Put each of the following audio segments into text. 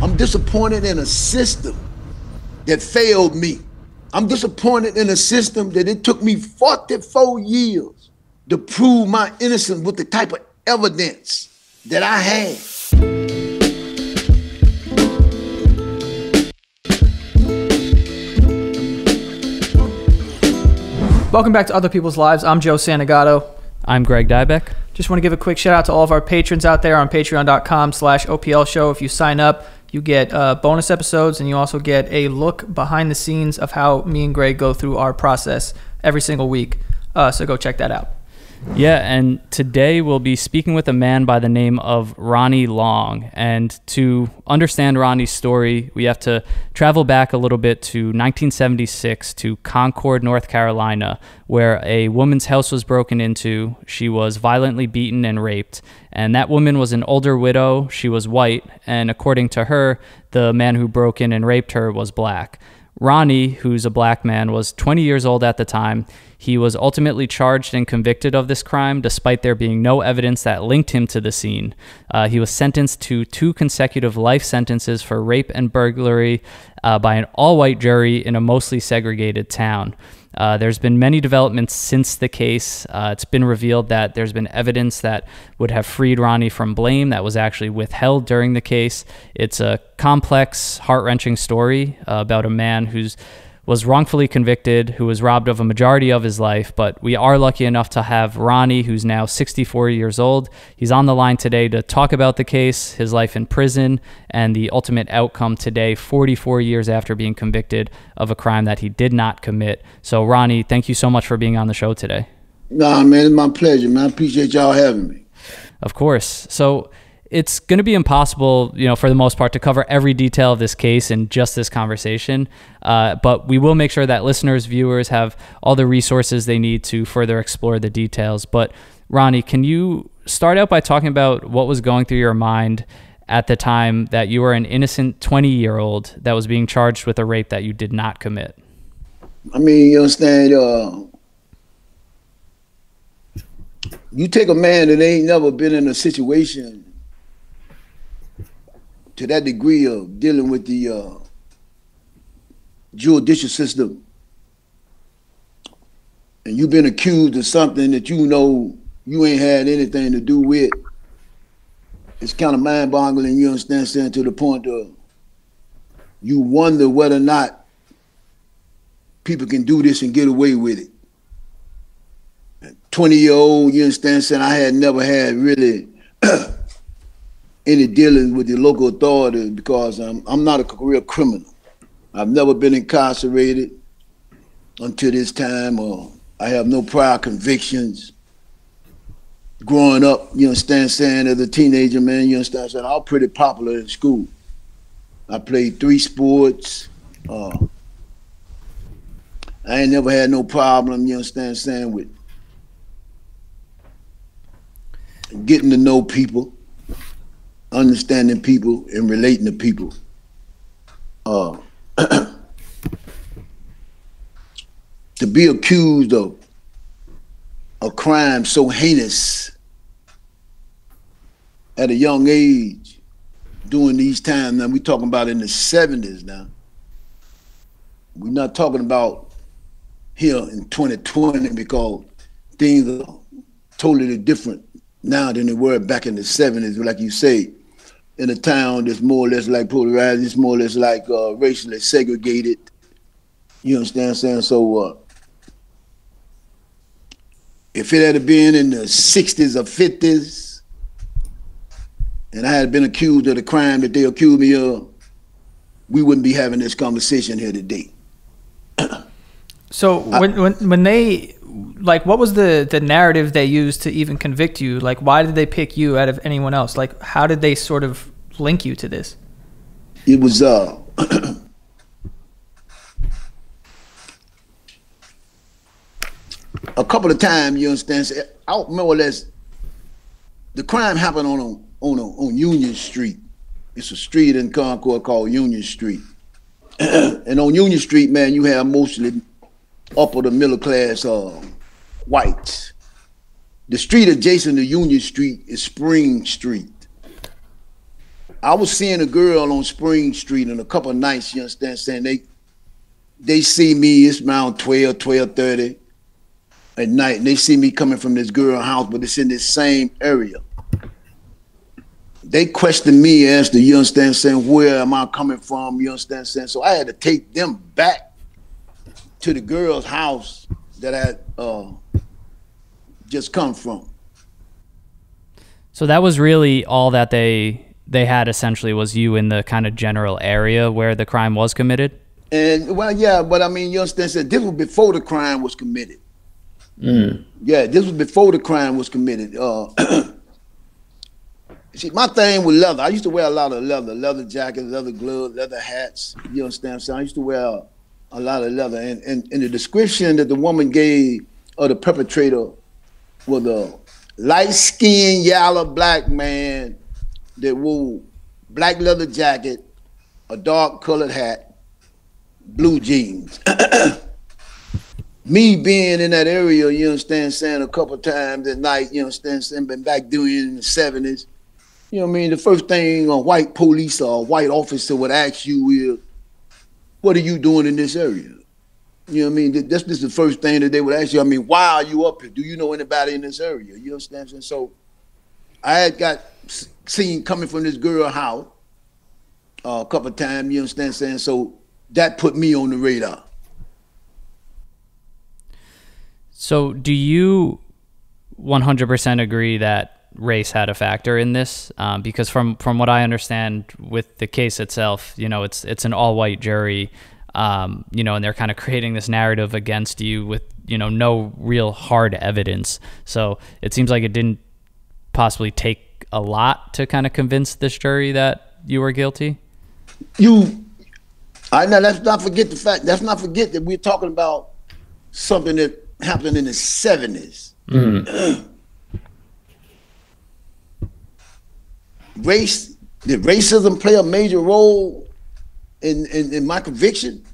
I'm disappointed in a system that failed me. I'm disappointed in a system that it took me 44 years to prove my innocence with the type of evidence that I had. Welcome back to Other People's Lives. I'm Joe Santagato. I'm Greg Dybeck. Just want to give a quick shout out to all of our patrons out there on patreon.com/OPL show. If you sign up, you get bonus episodes, and you also get a look behind the scenes of how me and Greg go through our process every single week. So go check that out. Yeah, and today we'll be speaking with a man by the name of Ronnie Long. And to understand Ronnie's story, we have to travel back a little bit to 1976 to Concord, North Carolina, where a woman's house was broken into. She was violently beaten and raped. And that woman was an older widow. She was white. And according to her, the man who broke in and raped her was black. Ronnie, who's a black man, was 20 years old at the time. He was ultimately charged and convicted of this crime, despite there being no evidence that linked him to the scene. He was sentenced to 2 consecutive life sentences for rape and burglary by an all-white jury in a mostly segregated town. There's been many developments since the case. It's been revealed that there's been evidence that would have freed Ronnie from blame that was actually withheld during the case. It's a complex, heart-wrenching story about a man who's was wrongfully convicted, who was robbed of a majority of his life, but we are lucky enough to have Ronnie, who's now 64 years old. He's on the line today to talk about the case, his life in prison, and the ultimate outcome today, 44 years after being convicted of a crime that he did not commit. So Ronnie, thank you so much for being on the show today. Nah, man, it's my pleasure, man. I appreciate y'all having me. Of course. So it's going to be impossible, for the most part, to cover every detail of this case in just this conversation. But we will make sure that listeners, viewers have all the resources they need to further explore the details. But Ronnie, can you start out by talking about what was going through your mind at the time that you were an innocent 20-year-old that was being charged with a rape that you did not commit? I mean, you understand, you take a man that ain't never been in a situation to that degree of dealing with the judicial system, and you've been accused of something that you know you ain't had anything to do with, it's kind of mind-boggling, you understand, saying, to the point of you wonder whether or not people can do this and get away with it. 20-year-old, you understand, saying, I had never had really any dealings with the local authorities because I'm not a career criminal. I've never been incarcerated until this time, or I have no prior convictions. Growing up, you understand, saying, as a teenager, man, you understand, saying, I was pretty popular in school. I played 3 sports. I ain't never had no problem, you understand, saying, with getting to know people, understanding people, and relating to people. To be accused of a crime so heinous at a young age during these times, now we're talking about in the 70s now. We're not talking about here in 2020 because things are totally different now than they were back in the 70s, like you say. In a town that's more or less like polarized, it's more or less like racially segregated. You understand what I'm saying? So if it had been in the 60s or 50s, and I had been accused of the crime that they accused me of, we wouldn't be having this conversation here today. So when they, like, what was the narrative they used to even convict you? Like, why did they pick you out of anyone else? Like, how did they sort of link you to this? It was a couple of times, you understand, more or less, the crime happened on Union Street. It's a street in Concord called Union Street. And on Union Street, man, you have mostly upper to middle class whites. The street adjacent to Union Street is Spring Street. I was seeing a girl on Spring Street in a couple of nights, you understand, saying they see me, it's around 12:30 at night, and they see me coming from this girl house, but it's in this same area. They questioned me as to, you understand, saying, where am I coming from, you understand, saying? So I had to take them back to the girl's house that I just come from. So that was really all that they had, essentially, was you in the kind of general area where the crime was committed? And, well, yeah, but I mean, you understand, so this was before the crime was committed. Yeah, this was bore the crime was committed. See, my thing with leather, I used to wear a lot of leather jackets, leather gloves, leather hats, you understand? So I used to wear a lot of leather. And the description that the woman gave of the perpetrator was a light-skinned, yellow black man that wore black leather jacket, a dark colored hat, blue jeans. Me being in that area, you understand, saying a couple of times at night, you understand, saying, been back during the 70s, you know what I mean? The first thing a white police or a white officer would ask you is, what are you doing in this area? You know what I mean? That's just the first thing that they would ask you. I mean, why are you up here? Do you know anybody in this area? You understand? And so I had got seen coming from this girl house a couple of times, you understand? Saying, so that put me on the radar. So do you 100% agree that race had a factor in this? Because from what I understand with the case itself, you know, it's an all-white jury, you know, and they're kind of creating this narrative against you with, you know, no real hard evidence. So it seems like it didn't possibly take a lot to kind of convince this jury that you were guilty. Let's not forget the fact. Let's not forget that we're talking about something that happened in the 70s. Did racism play a major role in my conviction?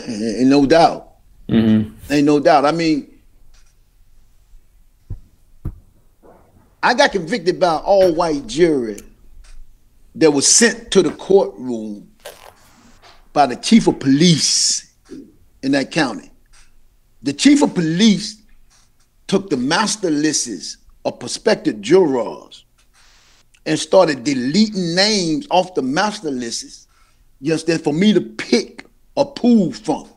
Ain't no doubt. Ain't no doubt. I mean, I got convicted by an all-white jury that was sent to the courtroom by the chief of police in that county. The chief of police took the master lists of prospective jurors and started deleting names off the master lists just for me to pick a pool from.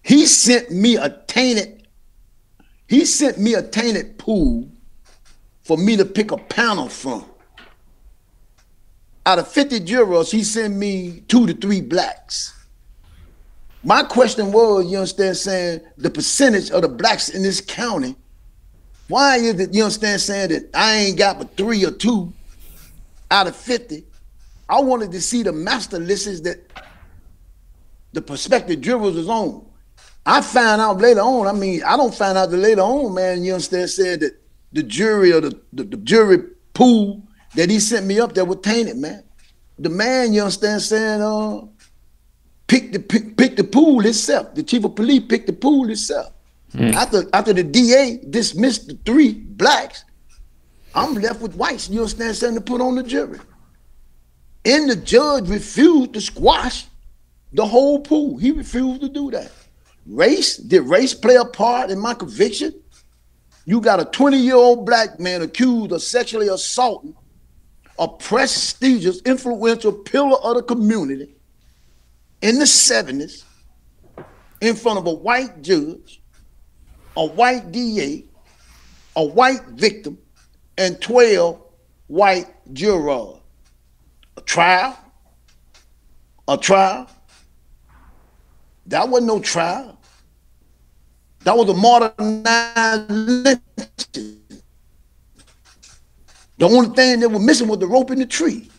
He sent me a tainted pool for me to pick a panel from. Out of 50 jurors, he sent me 2 to 3 blacks. My question was, you understand, saying the percentage of the blacks in this county, why is it, you understand, saying that I ain't got but 3 or 2 out of 50? I wanted to see the master lists that the prospective jurors was on. I found out later on, I mean, I don't find out that later on, man, you understand, said that the jury or the jury pool that he sent me up there was tainted, man. The man, you understand, saying, picked the pool itself. The chief of police picked the pool itself. After the DA dismissed the 3 blacks, I'm left with whites, you understand, saying, to put on the jury. And the judge refused to squash the whole pool. He refused to do that. Did race play a part in my conviction? You got a 20-year-old black man accused of sexually assaulting a prestigious, influential pillar of the community in the 70s in front of a white judge, a white DA, a white victim, and 12 white jurors. A trial? That wasn't no trial. That was a modernized lynching. The only thing that was missing was the rope in the tree.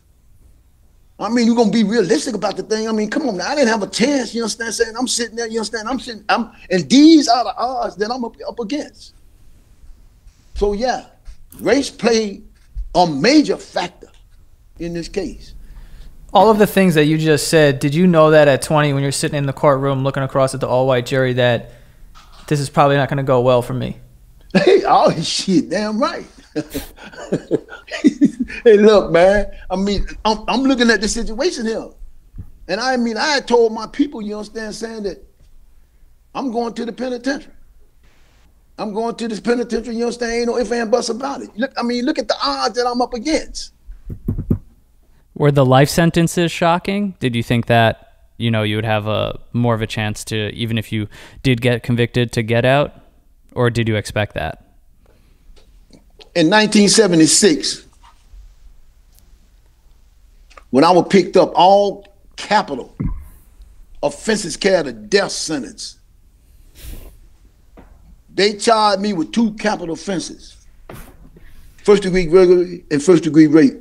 I mean, you're gonna be realistic about the thing. I mean, come on now, I didn't have a chance, you understand, saying I'm sitting there, you understand, and these are the odds that I'm up against. So yeah, race played a major factor in this case. All of the things that you just said, did you know that at 20 when you're sitting in the courtroom looking across at the all-white jury that this is probably not going to go well for me? Hey, oh shit, damn right. Hey, look, man. I mean, I'm looking at the situation here. And I mean, I had told my people, you understand, saying that I'm going to the penitentiary. I'm going to this penitentiary, you understand? Ain't no ifs and buts about it. Look, I mean, look at the odds that I'm up against. Were the life sentences shocking? Did you think that, you know, you would have a more of a chance to, even if you did get convicted, to get out? Or did you expect that? In 1976, when I was picked up, all capital offenses carried a death sentence. They charged me with 2 capital offenses: first-degree burglary and first-degree rape.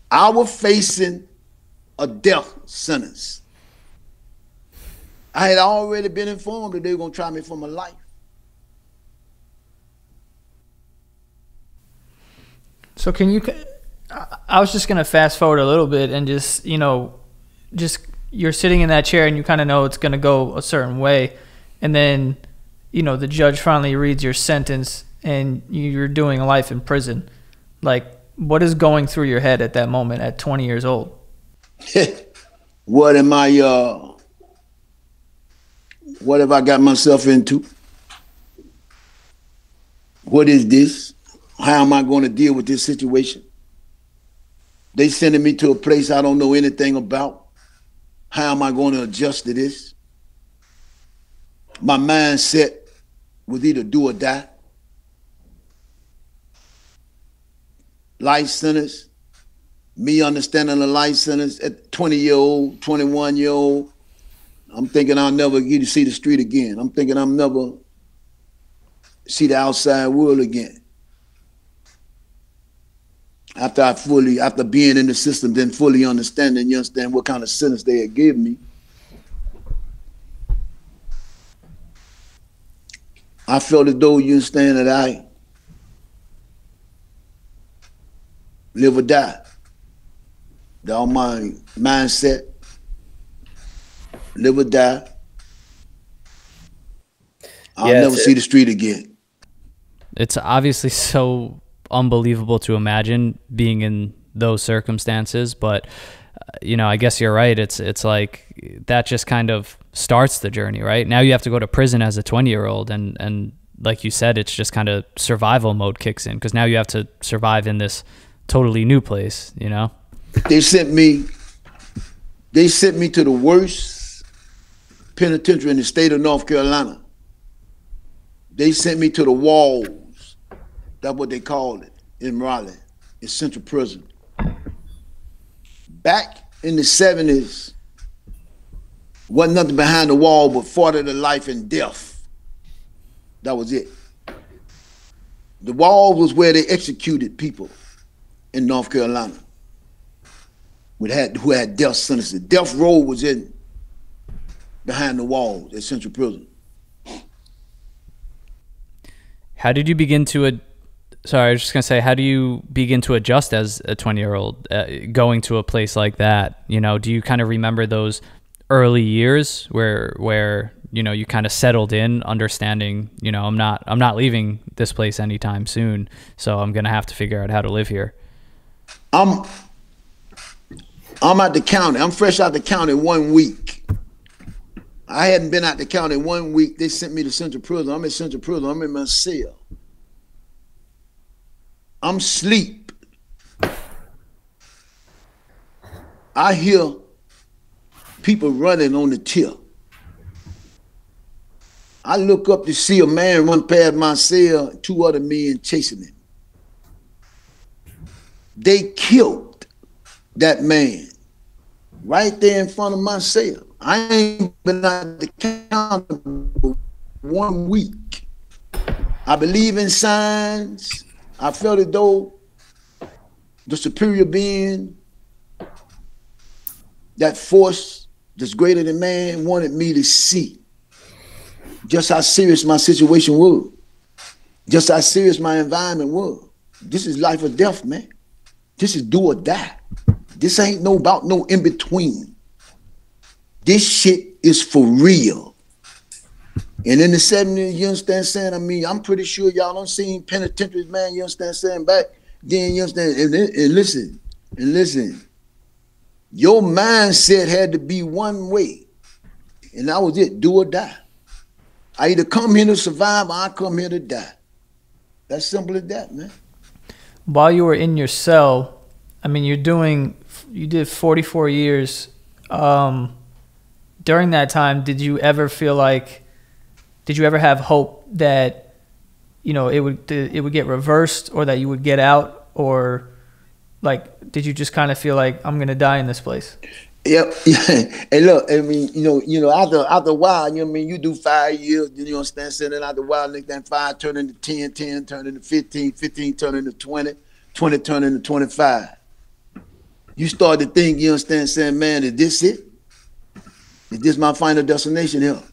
I was facing a death sentence. I had already been informed that they were going to try me for my life. So can you, I was just going to fast forward a little bit and just, you know, just you're sitting in that chair and you kind of know it's going to go a certain way. And then, you know, the judge finally reads your sentence and you're doing life in prison. Like, what is going through your head at that moment at 20 years old? What am I, what have I got myself into? What is this? How am I going to deal with this situation? They sending me to a place I don't know anything about. How am I going to adjust to this? My mindset was either do or die. Life sentence, me understanding the life sentence at 20-year-old, 21-year-old, I'm thinking I'll never get to see the street again. I'm thinking I'll never see the outside world again. After being in the system, then fully understanding, you understand what kind of sentence they had given me. I felt as though, you understand, that I live or die. That all my mindset, live or die. I'll never see the street again. It's obviously so unbelievable to imagine being in those circumstances, but you know, I guess you're right. It's like that just kind of starts the journey, right? Now you have to go to prison as a 20-year-old, and like you said, it's just kind of survival mode kicks in because now you have to survive in this totally new place, you know? They sent me to the worst penitentiary in the state of North Carolina. They sent me to the walls. That's what they called it in Raleigh. It's Central Prison. Back in the 70s, wasn't nothing behind the wall but 40 to life and death. That was it. The wall was where they executed people in North Carolina who had death sentences. Death row was in behind the walls at Central Prison. How did you begin to sorry, I was just going to say, how do you begin to adjust as a 20-year-old going to a place like that? You know, do you kind of remember those early years where you know, you kind of settled in, understanding, you know, I'm not leaving this place anytime soon, so I'm going to have to figure out how to live here? I'm at the county. I'm fresh out the county 1 week. I hadn't been out the county 1 week. They sent me to Central Prison. I'm in Central Prison. I'm in my cell. I'm asleep. I hear people running on the tip. I look up to see a man run past my cell, 2 other men chasing him. They killed that man right there in front of my cell. I ain't been out the county for 1 week. I believe in signs. I felt as though the superior being, that force that's greater than man, wanted me to see just how serious my situation was, just how serious my environment was. This is life or death, man. This is do or die. This ain't no about no in between. This shit is for real. And in the 70s, you understand saying? I mean, I'm pretty sure y'all done seen penitentiaries, man, you understand saying? Back then, you understand? And listen, your mindset had to be one way. And that was it, do or die. I either come here to survive or I come here to die. That's simple as that, man. While you were in your cell, I mean, you did 44 years. During that time, did you ever have hope that, you know, it would get reversed, or that you would get out, or like, did you just kind of feel like, I'm going to die in this place? Yep. Hey, look, I mean, you know, after a while, you know what I mean, you do 5 years, you understand, so then after a while, that 5 turn into 10, 10 turn into 15, 15 turn into 20, 20 turn into 25. You start to think, you understand, saying, man, is this it? Is this my final destination here?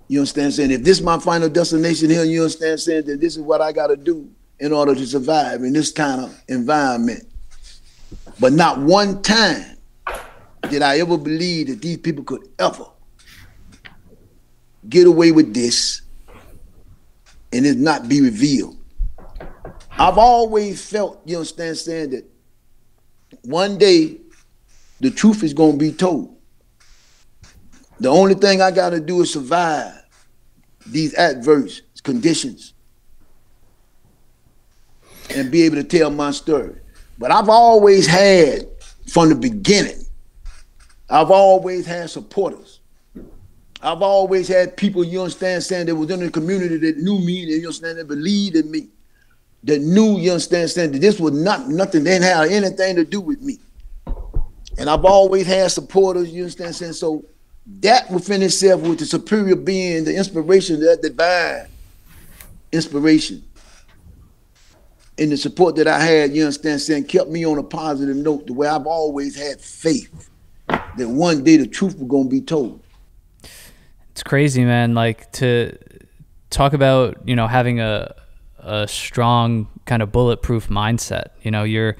You understand, saying, if this is my final destination here, you understand, saying that this is what I got to do in order to survive in this kind of environment. But not one time did I ever believe that these people could ever get away with this and it not be revealed. I've always felt, you understand, saying that one day the truth is going to be told. The only thing I got to do is survive these adverse conditions and be able to tell my story. But I've always had, from the beginning, I've always had supporters. I've always had people, you understand, saying that was in the community that knew me, that, you understand, that believed in me, that knew, you understand, saying that this was nothing, they didn't have anything to do with me. And I've always had supporters, you understand, saying, so that within itself, with the superior being, the inspiration, that divine inspiration, and the support that I had, you understand, saying, kept me on a positive note, the way I've always had faith that one day the truth was going to be told. It's crazy, man. Like, to talk about, you know, having a strong kind of bulletproof mindset. You know, you're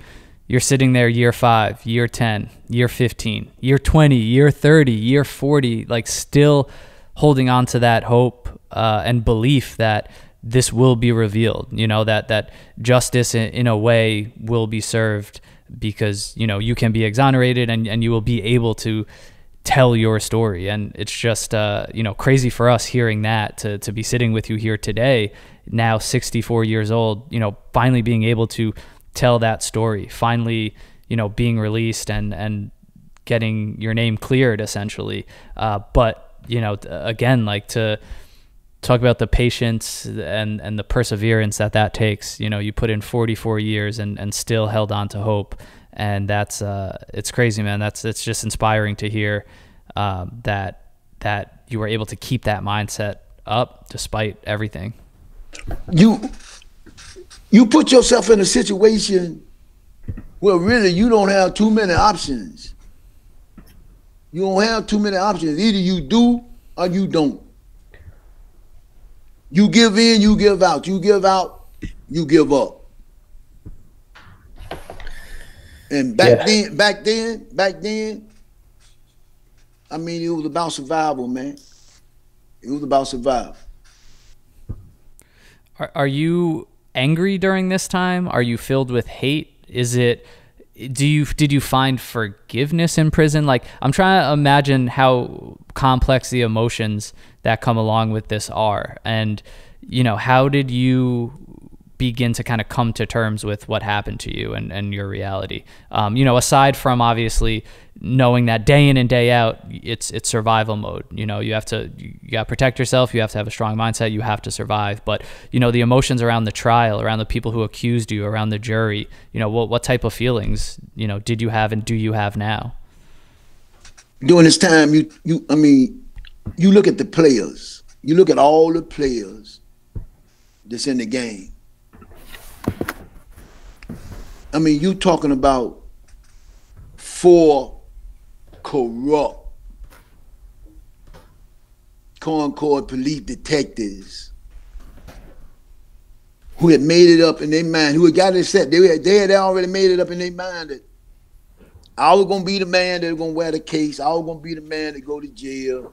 sitting there year 5, year 10, year 15, year 20, year 30, year 40, like still holding on to that hope and belief that this will be revealed, you know, that justice in a way will be served, because, you know, you can be exonerated and you will be able to tell your story. And it's just, you know, crazy for us hearing that, to be sitting with you here today, now 64 years old, you know, finally being able to tell that story, finally, you know, being released and getting your name cleared, essentially. But, you know, again, like, to talk about the patience and the perseverance that takes. You know, you put in 44 years and still held on to hope. And that's, it's crazy, man. It's just inspiring to hear that you were able to keep that mindset up despite everything. You put yourself in a situation where really you don't have too many options. You don't have too many options. Either you do or you don't. You give in, you give out. You give out, you give up. And back then, I mean, it was about survival, man. It was about survival. Are you angry during this time? Are you filled with hate? Did you find forgiveness in prison? Like, I'm trying to imagine how complex the emotions that come along with this are. And, you know, how did you begin to kind of come to terms with what happened to you and your reality? You know, aside from obviously knowing that day in and day out, it's survival mode. You know, you got to protect yourself. You have to have a strong mindset. You have to survive. But, you know, the emotions around the trial, around the people who accused you, around the jury, you know, what type of feelings, you know, did you have and do you have now? During this time, you look at the players. You look at all the players that's in the game. I mean, you talking about 4 corrupt Concord police detectives who had made it up in their mind, who had got it set. They had already made it up in their mind that I was gonna be the man that was gonna wear the case. I was gonna be the man that go to jail.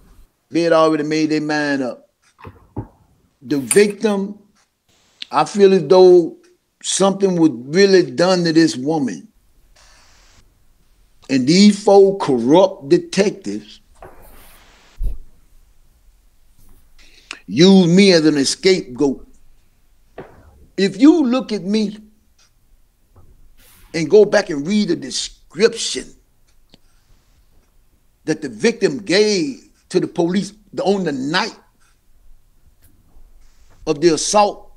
They had already made their mind up. The victim, I feel as though something was really done to this woman. And these four corrupt detectives used me as an scapegoat. If you look at me and go back and read the description that the victim gave to the police on the night of the assault,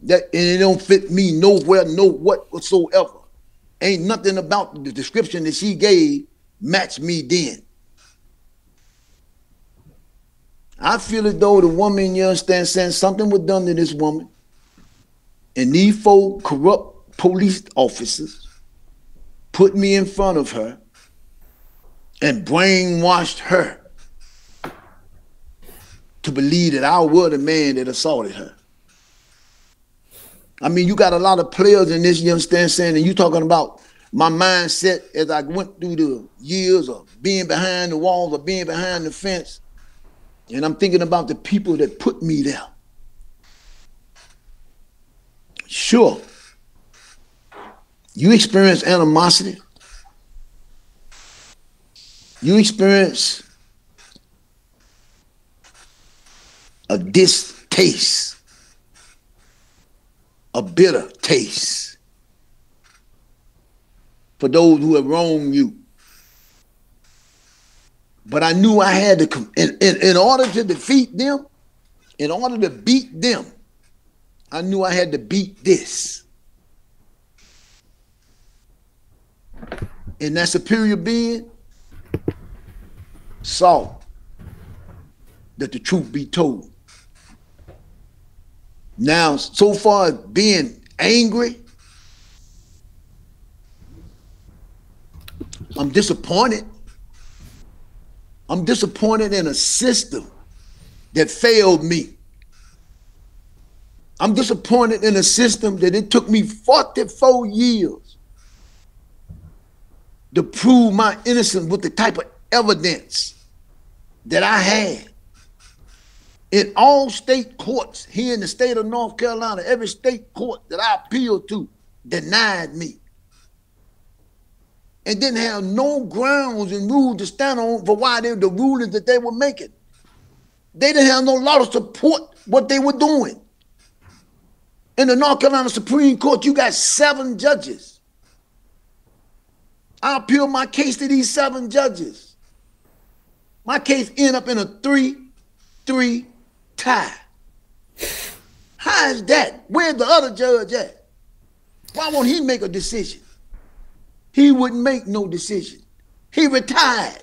that and it don't fit me nowhere, no whatsoever. Ain't nothing about the description that she gave match me then. I feel as though the woman, you understand, saying something was done to this woman, and these four corrupt police officers put me in front of her and brainwashed her to believe that I was the man that assaulted her. I mean, you got a lot of players in this, you understand, saying, and you talking about my mindset as I went through the years of being behind the walls or being behind the fence. And I'm thinking about the people that put me there. Sure, you experience animosity. You experience a distaste, a bitter taste for those who have wronged you. But I knew I had to, in order to defeat them, in order to beat them, I knew I had to beat this. And that superior being saw that the truth be told. Now, so far as being angry, I'm disappointed. I'm disappointed in a system that failed me. I'm disappointed in a system that it took me 44 years to prove my innocence with the type of evidence that I had. In all state courts here in the state of North Carolina, every state court that I appealed to denied me. And didn't have no grounds and rules to stand on for why they were the rulings that they were making. They didn't have no law to support what they were doing. In the North Carolina Supreme Court, you got 7 judges. I appealed my case to these 7 judges. My case ended up in a 3-3 tie. How is that? Where's the other judge at? Why won't he make a decision? He wouldn't make no decision. He retired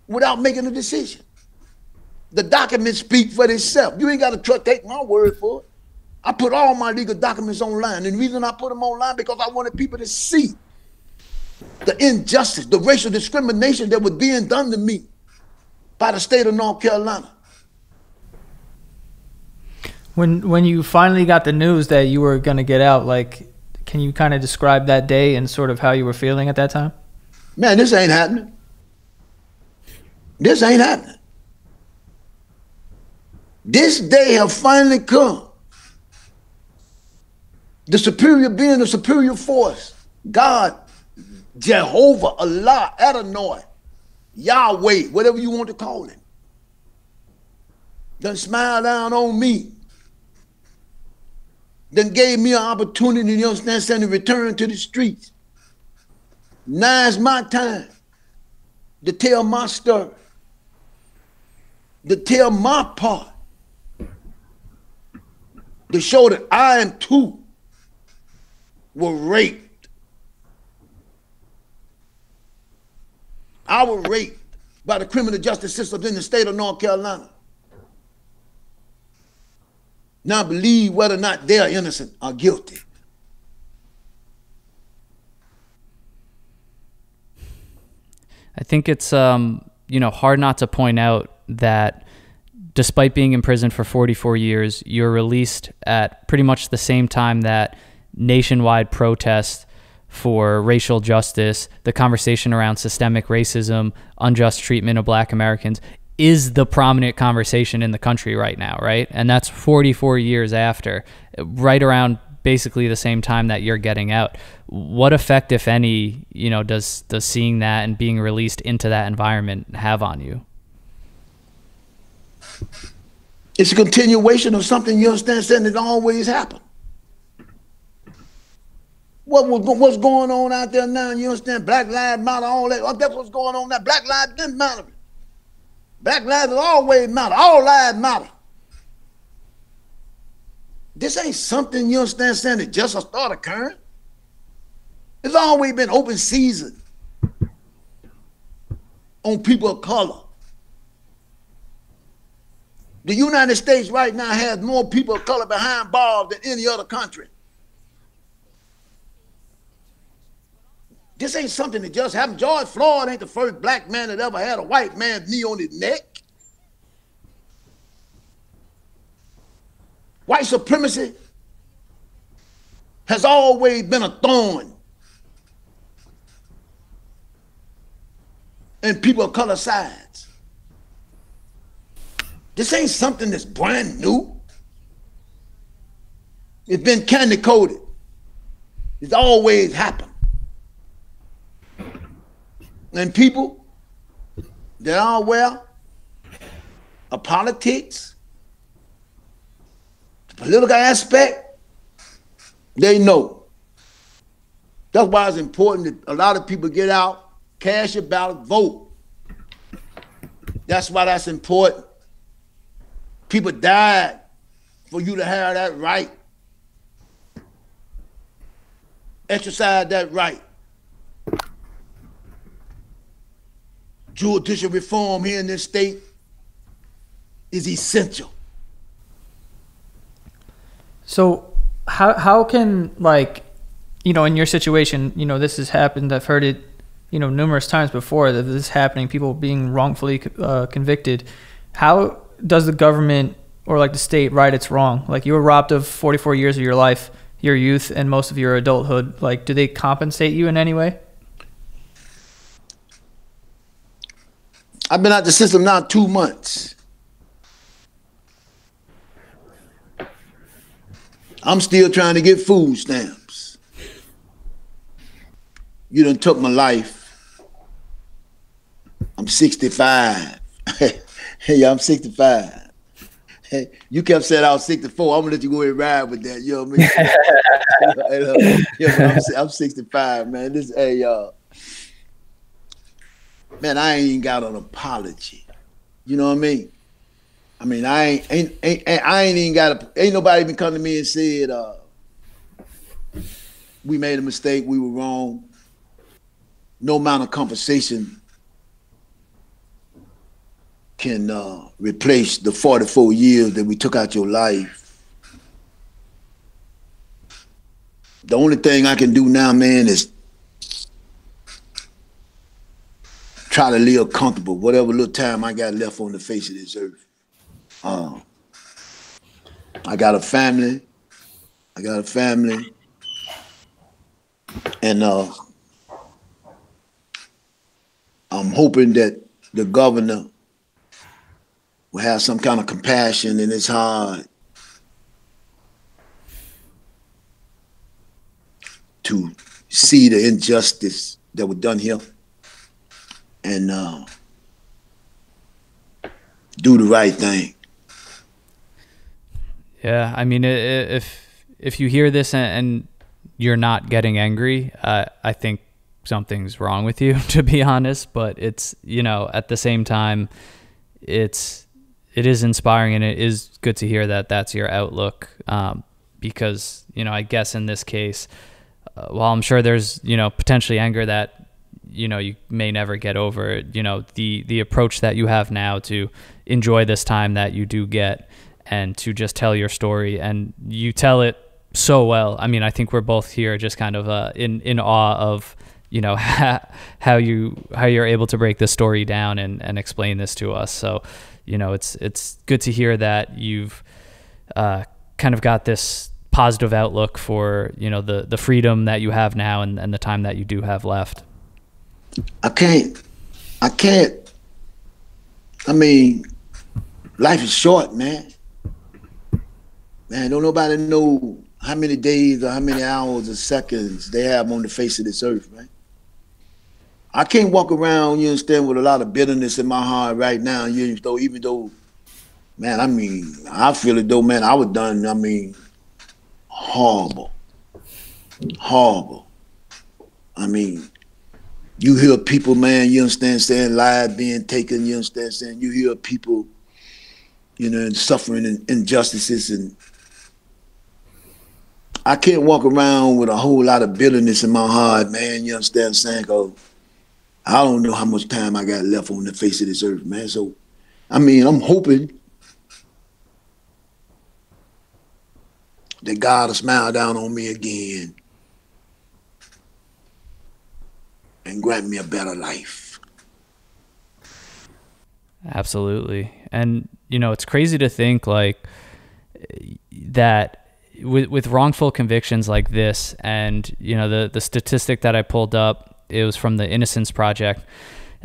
without making a decision. The documents speak for themselves. You ain't got to take my word for it. I put all my legal documents online. And the reason I put them online because I wanted people to see the injustice, the racial discrimination that was being done to me by the state of North Carolina. When you finally got the news that you were going to get out, like, can you kind of describe that day and sort of how you were feeling at that time? Man, this ain't happening. This ain't happening. This day have finally come. The superior being, the superior force, God, Jehovah, Allah, Adonai, Yahweh, whatever you want to call him, done smile down on me. Then gave me an opportunity, you understand, to return to the streets. Now is my time to tell my story, to tell my part, to show that I am too were raped. I was raped by the criminal justice system in the state of North Carolina. Now believe whether or not they're innocent or guilty. I think it's hard not to point out that despite being in prison for 44 years, you're released at pretty much the same time that nationwide protests for racial justice, the conversation around systemic racism, unjust treatment of Black Americans is the prominent conversation in the country right now, right? And that's 44 years after, right around basically the same time that you're getting out. What effect, if any, you know, does seeing that and being released into that environment have on you? It's a continuation of something, you understand, that always happened. What's going on out there now, you understand? Black Lives Matter, all that. That's what's going on now. Black lives didn't matter. Black lives always matter. All lives matter. This ain't something, you understand, that just start occurring. It's always been open season on people of color. The United States right now has more people of color behind bars than any other country. This ain't something that just happened. George Floyd ain't the first black man that ever had a white man's knee on his neck. White supremacy has always been a thorn in people of color sides. This ain't something that's brand new. It's been candy coated. It's always happened. And people that are aware of politics, the political aspect, they know. That's why it's important that a lot of people get out, cast your ballot, vote. That's why that's important. People died for you to have that right. Exercise that right. Judicial reform here in this state is essential. So how can, like, you know, in your situation, you know, this has happened. I've heard it, you know, numerous times before that this is happening, people being wrongfully convicted. How does the government or like the state right its wrong? Like, you were robbed of 44 years of your life, your youth, and most of your adulthood. Like, do they compensate you in any way? I've been out the system now 2 months. I'm still trying to get food stamps. You done took my life. I'm 65. Hey, I'm 65. Hey, you kept saying I was 64. I'm gonna let you go ahead and ride with that. You know what I mean? I'm 65, man. Hey, man, I ain't even got an apology. You know what I mean? I ain't even got ain't nobody even come to me and said we made a mistake, we were wrong. No amount of compensation can replace the 44 years that we took out your life. The only thing I can do now, man, is try to live comfortable, whatever little time I got left on the face of this earth. I got a family. And I'm hoping that the governor will have some kind of compassion in his heart to see the injustice that was done here and do the right thing. Yeah, I mean, if you hear this and you're not getting angry, I think something's wrong with you, to be honest. But it's, you know, at the same time, it is inspiring, and it is good to hear that that's your outlook. Because, you know, I guess in this case, while I'm sure there's, you know, potentially anger that, you know, you may never get over, you know, the approach that you have now to enjoy this time that you do get and to just tell your story, and you tell it so well. I mean, I think we're both here just kind of in awe of, you know, how you're able to break this story down and explain this to us. So, you know, it's good to hear that you've kind of got this positive outlook for, you know, the freedom that you have now and the time that you do have left? I can't. I mean, life is short, man. Man, don't nobody know how many days or how many hours or seconds they have on the face of this earth, man. I can't walk around, you understand, with a lot of bitterness in my heart right now, you know, even though, man, I mean, I feel it though, man, I was done, I mean, horrible. I mean, you hear people, man, you understand, saying lives being taken, you understand, saying you hear people, you know, suffering injustices, and I can't walk around with a whole lot of bitterness in my heart, man, you understand what I'm saying, because I don't know how much time I got left on the face of this earth, man. So, I mean, I'm hoping that God will smile down on me again and grant me a better life. Absolutely. And, you know, it's crazy to think like that with wrongful convictions like this, and, you know, the statistic that I pulled up, it was from the Innocence Project.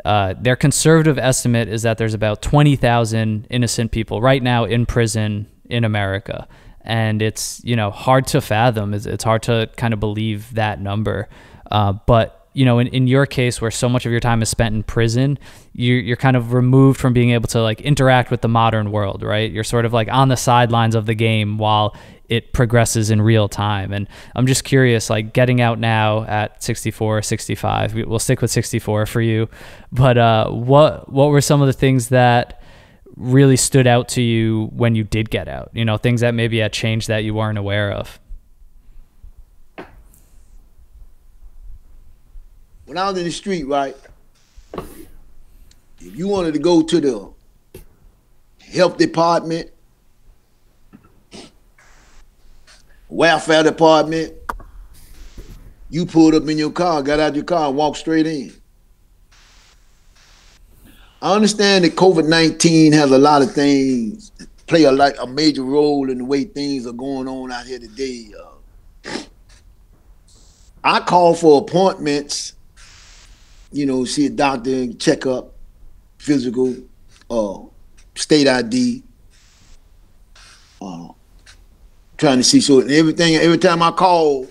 Their conservative estimate is that there's about 20,000 innocent people right now in prison in America. And it's, you know, hard to fathom. It's hard to kind of believe that number. But, you know, in your case, where so much of your time is spent in prison, you're kind of removed from being able to like interact with the modern world, right? You're sort of like on the sidelines of the game while it progresses in real time. And I'm just curious, like getting out now at 64, 65, we'll stick with 64 for you. But what were some of the things that really stood out to you when you did get out? You know, things that maybe had changed that you weren't aware of? When I was in the street, right, if you wanted to go to the health department, welfare department, you pulled up in your car, got out your car, and walked straight in. I understand that COVID-19 has a lot of things, play a major role in the way things are going on out here today. I call for appointments, you know, see a doctor, check up, physical, state ID, trying to see. So everything, every time I call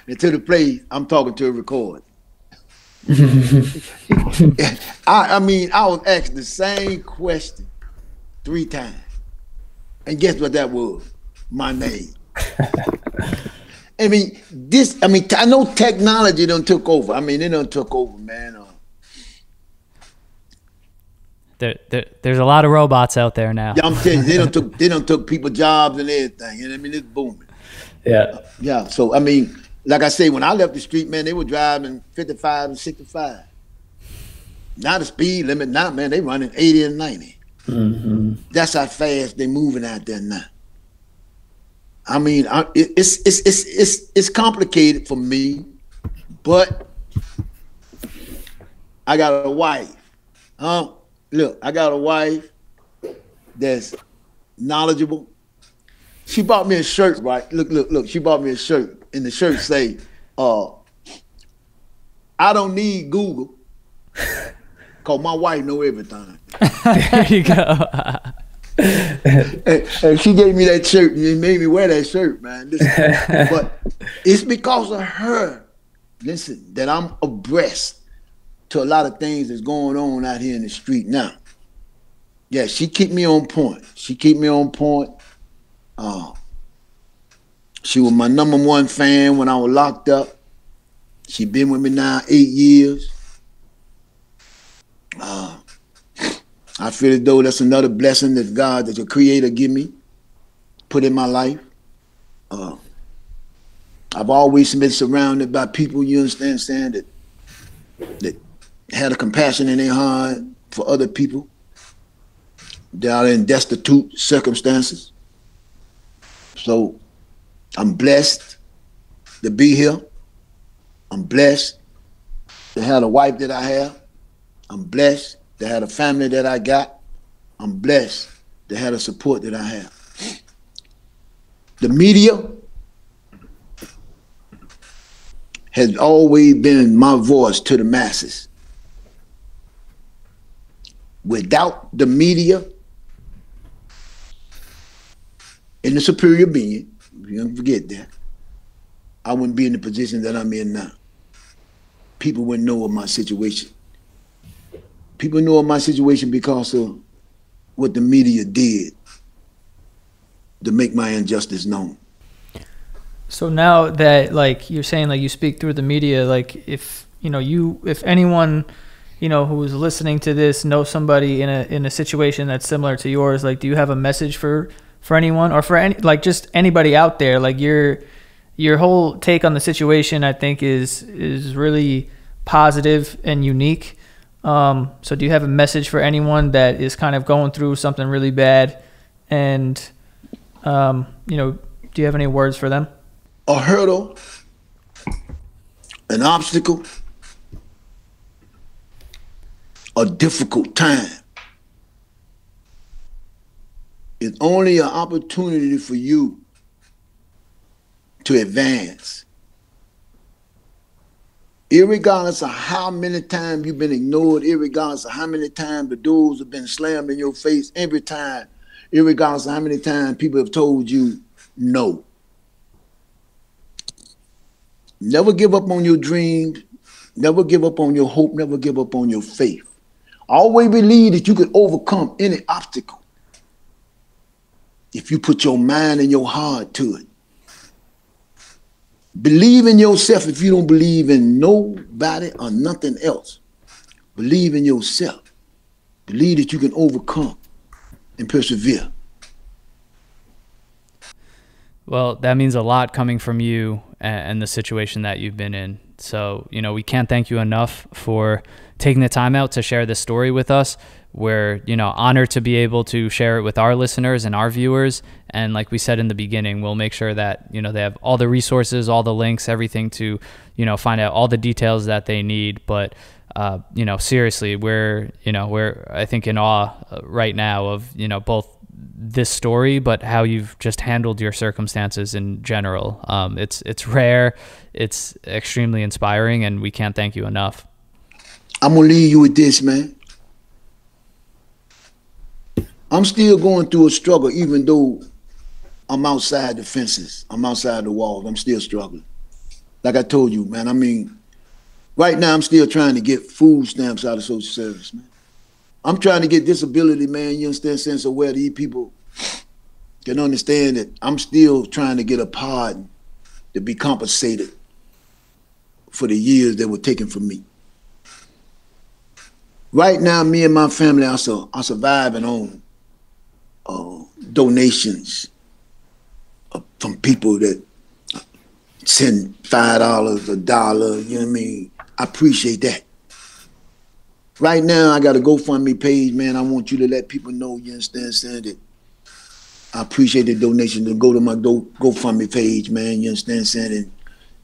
into the place, I'm talking to a record. I mean, I was asked the same question 3 times. And guess what that was? My name. I mean, I know technology done took over. I mean, it done took over, man. There's a lot of robots out there now. Yeah, I'm telling you, they done took people's jobs and everything. And I mean, it's booming. Yeah. Yeah. So I mean, like I say, when I left the street, man, they were driving 55 and 65. Not a speed limit. Now, man, they running 80 and 90. Mm-hmm. That's how fast they moving out there now. I mean, it's complicated for me, but I got a wife. Look, I got a wife that's knowledgeable. She bought me a shirt, right? Look. She bought me a shirt, and the shirt say, "I don't need Google, cause my wife know everything." There you go. and she gave me that shirt, and it made me wear that shirt, man. Listen, but it's because of her, listen, that I'm abreast to a lot of things that's going on out here in the street now. Yeah, she keep me on point. She was my #1 fan when I was locked up. She been with me now 8 years. I feel as though that's another blessing that God, that the Creator give me, put in my life. I've always been surrounded by people, you understand, saying that had a compassion in their heart for other people that are in destitute circumstances. So I'm blessed to be here. I'm blessed to have the wife that I have. I'm blessed to have the family that I got. I'm blessed to have the support that I have. The media has always been my voice to the masses. Without the media and the superior being, you don't forget that, I wouldn't be in the position that I'm in now. People wouldn't know of my situation. People know of my situation because of what the media did to make my injustice known. So now that, like, you're saying, like, you speak through the media, like, if anyone, who is listening to this knows somebody in a situation that's similar to yours, like, do you have a message for anyone, or for any, like, just anybody out there? Like, your whole take on the situation, I think, is really positive and unique. So do you have a message for anyone that is kind of going through something really bad, and do you have any words for them? A hurdle, an obstacle, a difficult time. It's only an opportunity for you to advance. Irregardless of how many times you've been ignored, irregardless of how many times the doors have been slammed in your face, every time, irregardless of how many times people have told you no. Never give up on your dreams, never give up on your hope, never give up on your faith. Always believe that you can overcome any obstacle if you put your mind and your heart to it. Believe in yourself if you don't believe in nobody or nothing else. Believe in yourself. Believe that you can overcome and persevere. Well, that means a lot coming from you and the situation that you've been in. So, we can't thank you enough for taking the time out to share this story with us. We're, honored to be able to share it with our listeners and our viewers. And like we said in the beginning, we'll make sure that, they have all the resources, all the links, everything to, find out all the details that they need. But, seriously, we're I think in awe right now of, both this story, but how you've just handled your circumstances in general. It's rare, it's extremely inspiring, and we can't thank you enough. I'm gonna leave you with this, man. I'm still going through a struggle, even though I'm outside the fences, I'm outside the walls, I'm still struggling. Like I told you, man, right now I'm still trying to get food stamps out of social service, man. I'm trying to get disability, man, you understand, sense of where these people can understand that I'm still trying to get a pardon to be compensated for the years that were taken from me. Right now, me and my family are surviving on donations from people that send $5, $1, you know what I mean? I appreciate that. Right now, I got a GoFundMe page, man. I want you to let people know, you understand, saying that I appreciate the donation to go to my GoFundMe page, man, you understand, saying,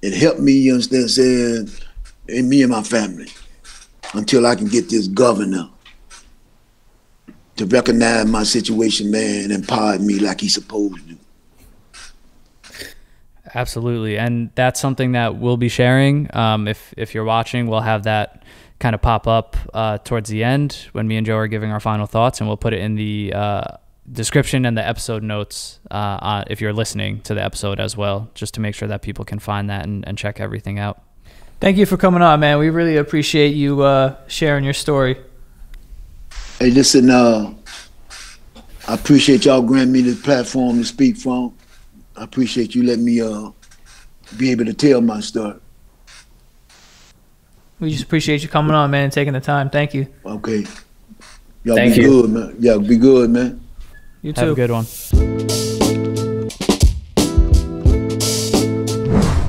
and help me, you understand, saying, and me and my family, until I can get this governor to recognize my situation, man, and pardon me like he's supposed to. Absolutely, and that's something that we'll be sharing. If you're watching, we'll have that kind of pop up towards the end when me and Joe are giving our final thoughts, and we'll put it in the description and the episode notes if you're listening to the episode as well, just to make sure that people can find that and check everything out. Thank you for coming on, man. We really appreciate you sharing your story. Hey, listen, I appreciate y'all granting me this platform to speak from. I appreciate you letting me be able to tell my story. We just appreciate you coming on, man, and taking the time. Thank you. Okay. Y'all Thank be you. good, man. Y'all be good, man. You too. Have a good one.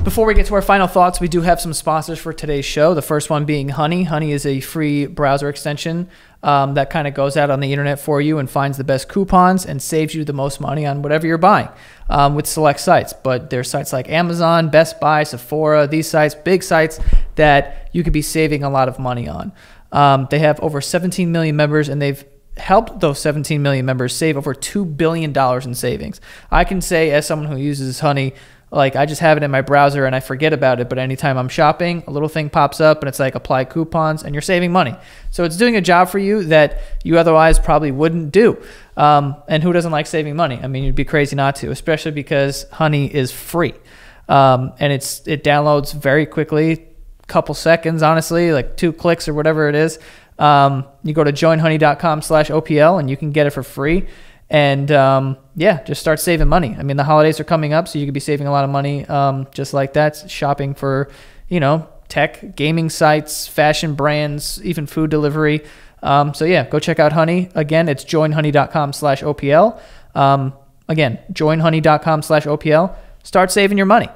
Before we get to our final thoughts, we do have some sponsors for today's show. The first one being Honey. Honey is a free browser extension that kind of goes out on the internet for you and finds the best coupons and saves you the most money on whatever you're buying with select sites. But there's sites like Amazon, Best Buy, Sephora, these sites, big sites that you could be saving a lot of money on. They have over 17 million members, and they've helped those 17 million members save over $2 billion in savings. I can say, as someone who uses Honey Like I just have it in my browser and I forget about it. But anytime I'm shopping, a little thing pops up and it's like apply coupons and you're saving money. So it's doing a job for you that you otherwise probably wouldn't do. And who doesn't like saving money? I mean, you'd be crazy not to, especially because Honey is free. And it downloads very quickly, couple seconds, honestly, like 2 clicks or whatever it is. You go to joinhoney.com/OPL and you can get it for free. And just start saving money. I mean, the holidays are coming up, so you could be saving a lot of money just like that, shopping for, tech, gaming sites, fashion brands, even food delivery. Go check out Honey. Again, it's joinhoney.com/OPL. Again, joinhoney.com/OPL. Start saving your money.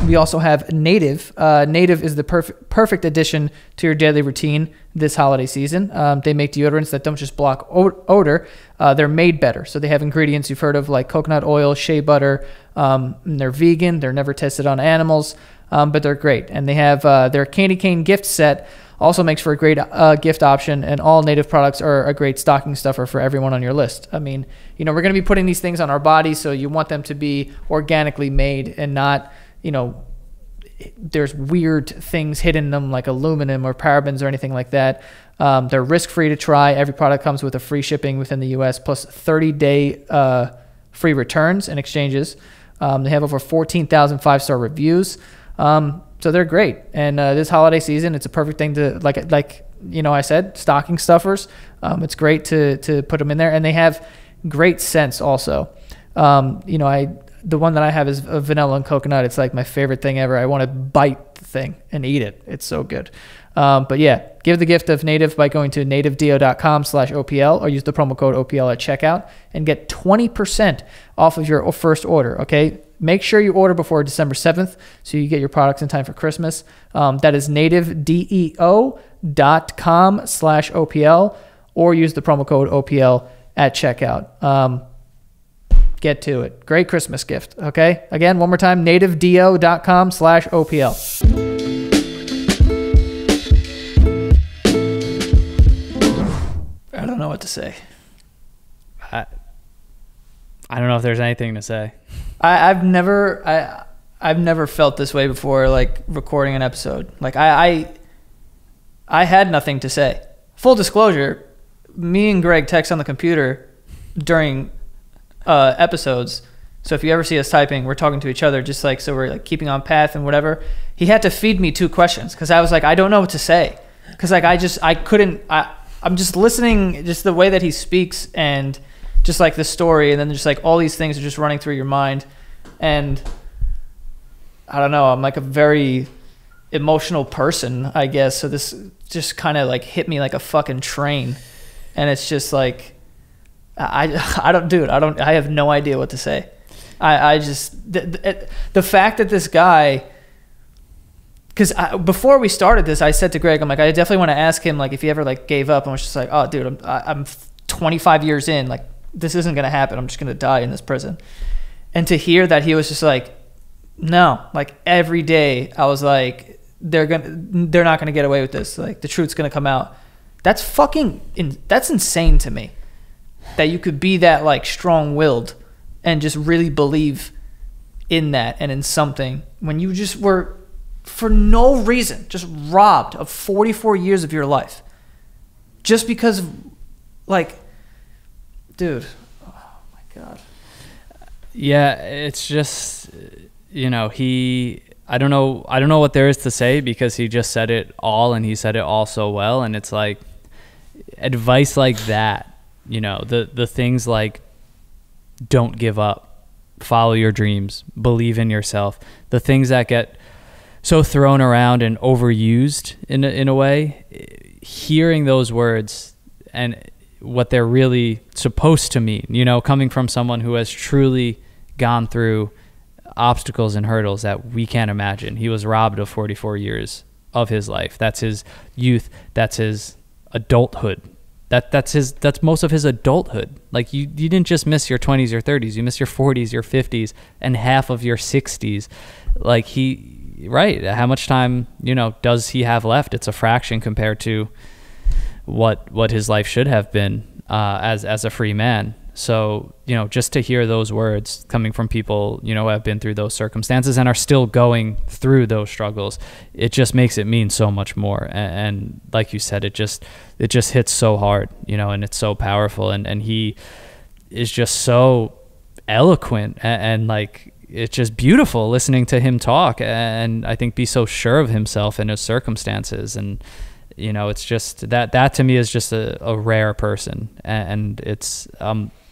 We also have Native. Native is the perfect addition to your daily routine this holiday season. They make deodorants that don't just block odor. They're made better. So they have ingredients you've heard of like coconut oil, shea butter. And they're vegan. They're never tested on animals, but they're great. And they have their candy cane gift set. Also makes for a great gift option, and all Native products are a great stocking stuffer for everyone on your list. I mean, we're going to be putting these things on our bodies, so you want them to be organically made and not, there's weird things hidden in them like aluminum or parabens or anything like that. They're risk-free to try. Every product comes with a free shipping within the U.S. plus 30-day free returns and exchanges. They have over 14,000 5-star reviews. So they're great. And this holiday season, it's a perfect thing to, like I said, stocking stuffers. It's great to put them in there. And they have great scents also. The one that I have is vanilla and coconut. It's like my favorite thing ever. I want to bite the thing and eat it. It's so good. Give the gift of Native by going to nativedeo.com/OPL or use the promo code OPL at checkout and get 20% off of your first order, okay? Make sure you order before December 7th so you get your products in time for Christmas. That is nativedeo.com/OPL or use the promo code OPL at checkout. Get to it. Great Christmas gift, okay? Again, one more time, nativedeo.com/OPL. I don't know what to say. I don't know if there's anything to say. I've never felt this way before, like recording an episode. Like I had nothing to say. Full disclosure, me and Greg text on the computer during episodes. So if you ever see us typing, we're talking to each other, just like, so we're like keeping on path and whatever. He had to feed me 2 questions because I was like, I don't know what to say. Because like I'm just listening, just the way that he speaks and just like the story, and then just like all these things are just running through your mind. And I don't know, I'm like a very emotional person, I guess. So this just kind of like hit me like a fucking train. And it's just like, I have no idea what to say. The fact that this guy, because before we started this, I said to Greg, I'm like, I definitely want to ask him like if he ever like gave up and was just like, oh dude, I'm 25 years in, like this isn't gonna happen. I'm just gonna die in this prison. And to hear that he was just like, no, like every day I was like, they're not gonna get away with this. Like the truth's gonna come out. That's that's insane to me. That you could be that like strong-willed and just really believe in that and in something when you just were, for no reason, just robbed of 44 years of your life. Just because of, like, dude, oh my God. Yeah, it's just, I don't know what there is to say because he just said it all and he said it all so well. And it's like advice like that, the things like don't give up, follow your dreams, believe in yourself, the things that get so thrown around and overused in a way, hearing those words and what they're really supposed to mean, coming from someone who has truly gone through obstacles and hurdles that we can't imagine. He was robbed of 44 years of his life. That's his youth. That's his adulthood. That's most of his adulthood. Like you didn't just miss your 20s, your 30s, you missed your 40s, your 50s, and half of your 60s. Like how much time, does he have left? It's a fraction compared to what his life should have been as a free man. So, just to hear those words coming from people, who have been through those circumstances and are still going through those struggles, it just makes it mean so much more. And like you said, it just hits so hard, and it's so powerful. And he is just so eloquent, and like, it's just beautiful listening to him talk, and I think be so sure of himself and his circumstances. And it's just that to me is just a rare person, and it's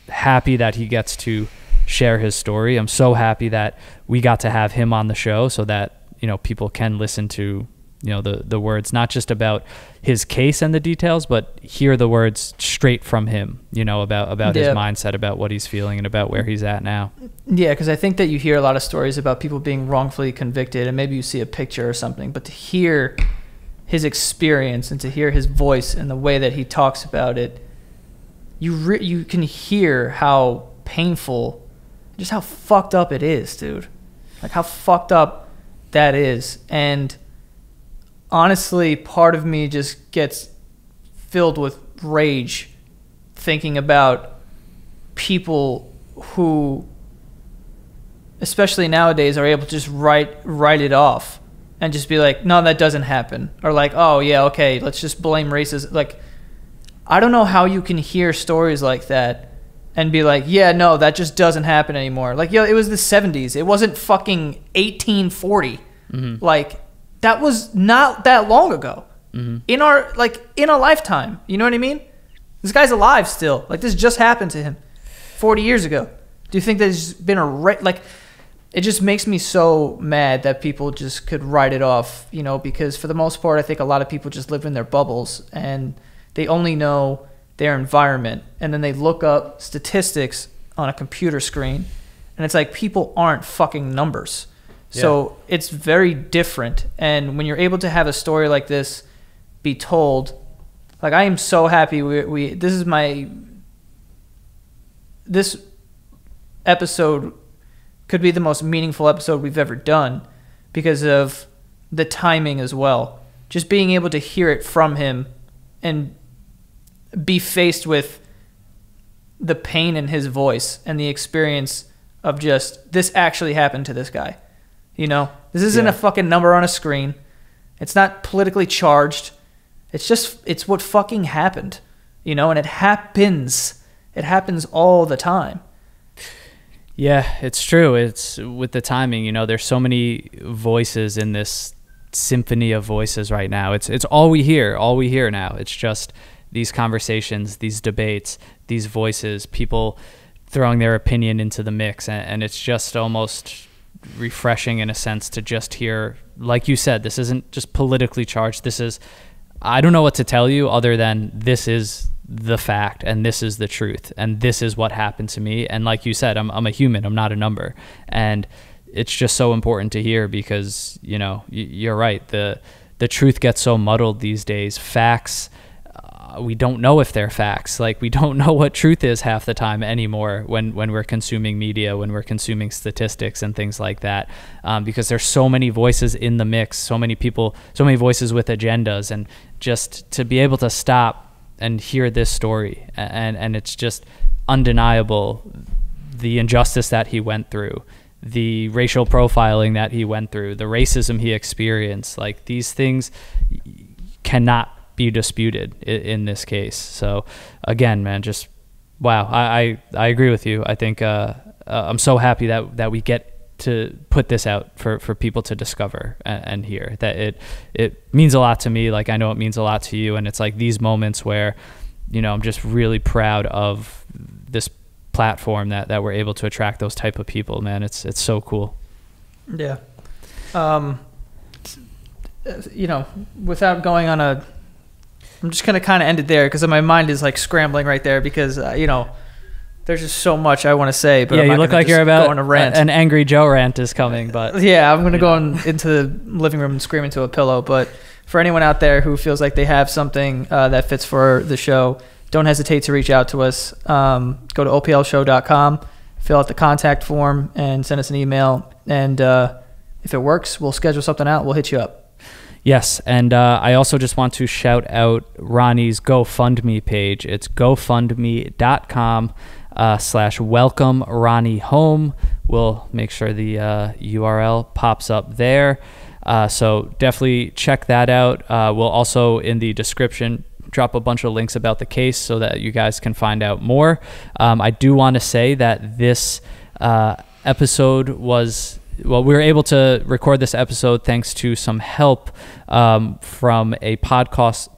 happy that he gets to share his story. I'm so happy that we got to have him on the show so that people can listen to the words, not just about his case and the details, but hear the words straight from him, about his mindset, about what he's feeling, and about where he's at now. Yeah, because I think that you hear a lot of stories about people being wrongfully convicted, and maybe you see a picture or something, but to hear his experience and to hear his voice and the way that he talks about it, you can hear how painful, just how fucked up it is, dude. Like, how fucked up that is. And honestly, part of me just gets filled with rage thinking about people who, especially nowadays, are able to just write it off and just be like, no, that doesn't happen. Or like, oh yeah, okay, let's just blame racism. Like, I don't know how you can hear stories like that and be like, yeah, no, that just doesn't happen anymore. Like, yo, it was the 70s. It wasn't fucking 1840. Mm-hmm. Like, that was not that long ago. Mm-hmm. In a lifetime. You know what I mean? This guy's alive still. Like, this just happened to him 40 years ago. Do you think there's been it just makes me so mad that people just could write it off, because for the most part, I think a lot of people just live in their bubbles and they only know their environment. And then they look up statistics on a computer screen and it's like, people aren't fucking numbers. Yeah. So it's very different. And when you're able to have a story like this be told, like, I am so happy this episode could be the most meaningful episode we've ever done because of the timing as well. Just being able to hear it from him and be faced with the pain in his voice and the experience of just, this actually happened to this guy. This isn't a fucking number on a screen. It's not politically charged. It's what fucking happened, and it happens. It happens all the time. Yeah, it's true. It's with the timing, there's so many voices in this symphony of voices right now. It's all we hear now. It's just these conversations, these debates, these voices, people throwing their opinion into the mix. And it's just almost refreshing in a sense to just hear, like you said, this isn't just politically charged. This is, I don't know what to tell you other than this is the fact and this is the truth and this is what happened to me. And like you said, I'm a human, I'm not a number. And it's just so important to hear because, you're right. The truth gets so muddled these days. Facts, we don't know if they're facts. Like, we don't know what truth is half the time anymore when we're consuming media, when we're consuming statistics and things like that, because there's so many voices in the mix, so many people, so many voices with agendas. And just to be able to stop and hear this story, and it's just undeniable, the injustice that he went through, the racial profiling that he went through, the racism he experienced. Like, these things cannot be disputed in this case. So again, man, just wow. I agree with you. I think I'm so happy that we get to put this out for people to discover and hear. That it means a lot to me. Like, I know it means a lot to you. And it's like these moments where, I'm just really proud of this platform that we're able to attract those type of people, man. It's so cool. Yeah. Without going on I'm just going to kind of end it there because my mind is like scrambling right there because, there's just so much I want to say, but yeah, I'm not you look like you're about going to rant. An Angry Joe rant is coming, but yeah, I'm going to go into the living room and scream into a pillow. But for anyone out there who feels like they have something that fits for the show, don't hesitate to reach out to us. Go to oplshow.com, fill out the contact form, and send us an email. And if it works, we'll schedule something out. We'll hit you up. Yes, and I also just want to shout out Ronnie's GoFundMe page. It's gofundme.com. /welcome Ronnie home. We'll make sure the URL pops up there. So definitely check that out. We'll also, in the description, drop a bunch of links about the case so that you guys can find out more. I do want to say that this episode was... Well, we were able to record this episode thanks to some help from a podcast.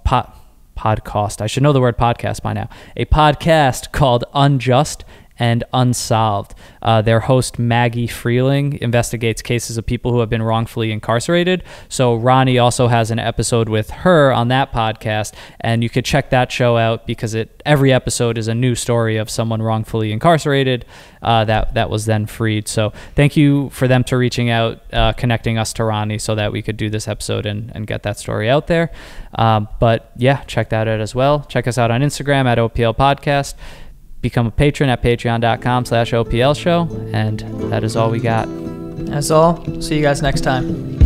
I should know the word podcast by now. A podcast called Unjust and Unsolved. Their host, Maggie Freeling, investigates cases of people who have been wrongfully incarcerated. So Ronnie also has an episode with her on that podcast, and you could check that show out because every episode is a new story of someone wrongfully incarcerated that was then freed. So thank you for them to reaching out, connecting us to Ronnie so that we could do this episode and get that story out there. But yeah, check that out as well. Check us out on Instagram at OPL Podcast. Become a patron at patreon.com/OPL show. And that is all we got. That's all. See you guys next time.